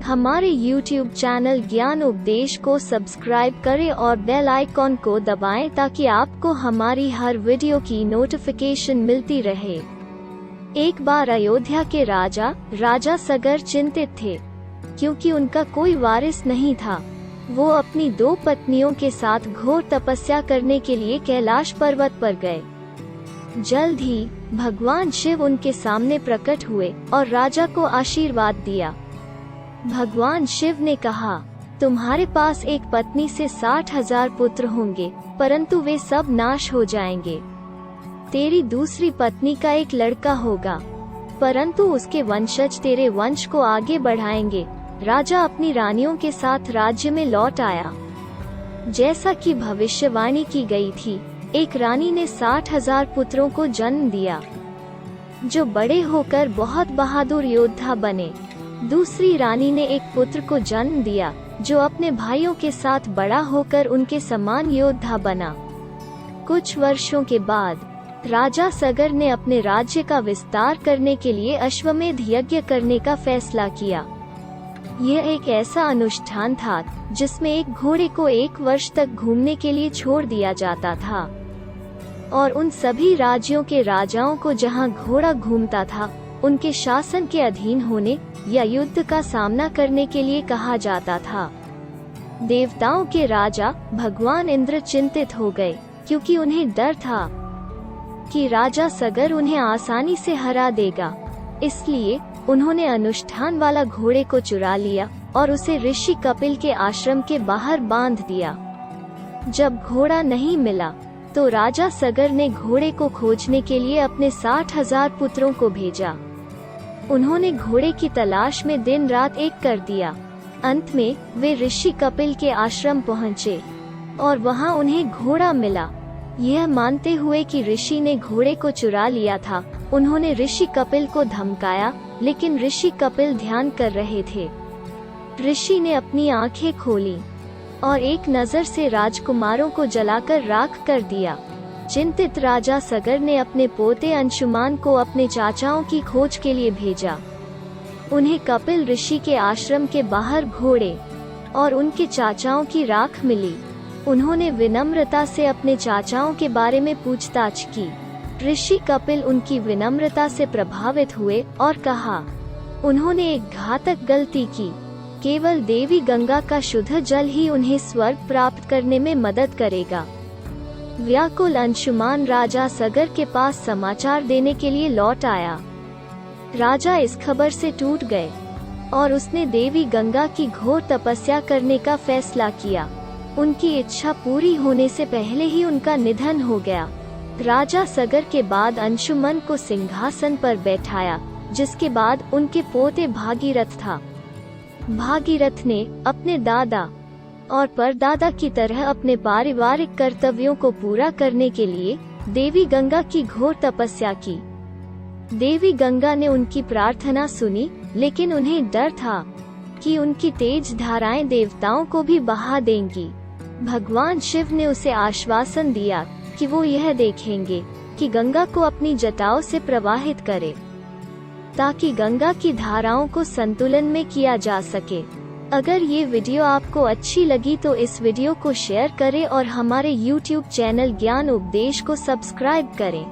हमारे YouTube channel ज्ञान उपदेश को सब्सक्राइब करें और बेल आइकॉन को दबाएं ताकि आपको हमारी हर वीडियो की नोटिफिकेशन मिलती रहे। एक बार अयोध्या के राजा सगर चिंतित थे, क्योंकि उनका कोई वारिस नहीं था। वो अपनी 2 पत्नियों के साथ घोर तपस्या करने के लिए कैलाश पर्वत पर गए। जल्द ही भगवान शिव उनके सामने प्रकट हुए और राजा को आशीर्वाद दिया। भगवान शिव ने कहा, तुम्हारे पास एक पत्नी से 60,000 पुत्र होंगे, परंतु वे सब नाश हो जाएंगे। तेरी दूसरी पत्नी का एक लड़का होगा, परंतु उसके वंशज तेरे वंश को आगे बढ़ाएंगे। राजा अपनी रानियों के साथ राज्य में लौट आया। जैसा कि भविष्यवाणी की गई थी, एक रानी ने 60,000 पुत्रों को जन्म दिया, जो बड़े होकर बहुत बहादुर योद्धा बने। दूसरी रानी ने एक पुत्र को जन्म दिया, जो अपने भाइयों के साथ बड़ा होकर उनके समान योद्धा बना। कुछ वर्षों के बाद राजा सगर ने अपने राज्य का विस्तार करने के लिए अश्वमेध यज्ञ करने का फैसला किया। यह एक ऐसा अनुष्ठान था जिसमें एक घोड़े को 1 वर्ष तक घूमने के लिए छोड़ दिया जाता था, और उन सभी राज्यों के राजाओं को जहां घोड़ा घूमता था, उनके शासन के अधीन होने या युद्ध का सामना करने के लिए कहा जाता था। देवताओं के राजा भगवान इंद्र चिंतित हो गए, क्योंकि उन्हें डर था कि राजा सगर उन्हें आसानी से हरा देगा। इसलिए उन्होंने अनुष्ठान वाला घोड़े को चुरा लिया और उसे ऋषि कपिल के आश्रम के बाहर बांध दिया। जब घोड़ा नहीं मिला तो राजा सगर ने घोड़े को खोजने के लिए अपने 60,000 पुत्रों को भेजा। उन्होंने घोड़े की तलाश में दिन रात एक कर दिया। अंत में वे ऋषि कपिल के आश्रम पहुँचे और वहां उन्हें घोड़ा मिला। यह मानते हुए कि ऋषि ने घोड़े को चुरा लिया था, उन्होंने ऋषि कपिल को धमकाया, लेकिन ऋषि कपिल ध्यान कर रहे थे। ऋषि ने अपनी आंखें खोली और एक नजर से राजकुमारों को जलाकर राख कर दिया। चिंतित राजा सगर ने अपने पोते अंशुमान को अपने चाचाओं की खोज के लिए भेजा। उन्हें कपिल ऋषि के आश्रम के बाहर घोड़े और उनके चाचाओं की राख मिली। उन्होंने विनम्रता से अपने चाचाओं के बारे में पूछताछ की। ऋषि कपिल उनकी विनम्रता से प्रभावित हुए और कहा, उन्होंने एक घातक गलती की। केवल देवी गंगा का शुद्ध जल ही उन्हें स्वर्ग प्राप्त करने में मदद करेगा। व्याकुल अंशुमान राजा सगर के पास समाचार देने के लिए लौट आया। राजा इस खबर से टूट गए और उसने देवी गंगा की घोर तपस्या करने का फैसला किया। उनकी इच्छा पूरी होने से पहले ही उनका निधन हो गया। राजा सगर के बाद अंशुमन को सिंहासन पर बैठाया, जिसके बाद उनके पोते भागीरथ था। भागीरथ ने अपने दादा और परदादा की तरह अपने पारिवारिक कर्तव्यों को पूरा करने के लिए देवी गंगा की घोर तपस्या की। देवी गंगा ने उनकी प्रार्थना सुनी, लेकिन उन्हें डर था कि उनकी तेज धाराएं देवताओं को भी बहा देंगी। भगवान शिव ने उसे आश्वासन दिया कि वो यह देखेंगे कि गंगा को अपनी जटाओं से प्रवाहित करे, ताकि गंगा की धाराओं को संतुलन में किया जा सके। अगर ये वीडियो आपको अच्छी लगी तो इस वीडियो को शेयर करें और हमारे YouTube चैनल ज्ञान उपदेश को सब्सक्राइब करें।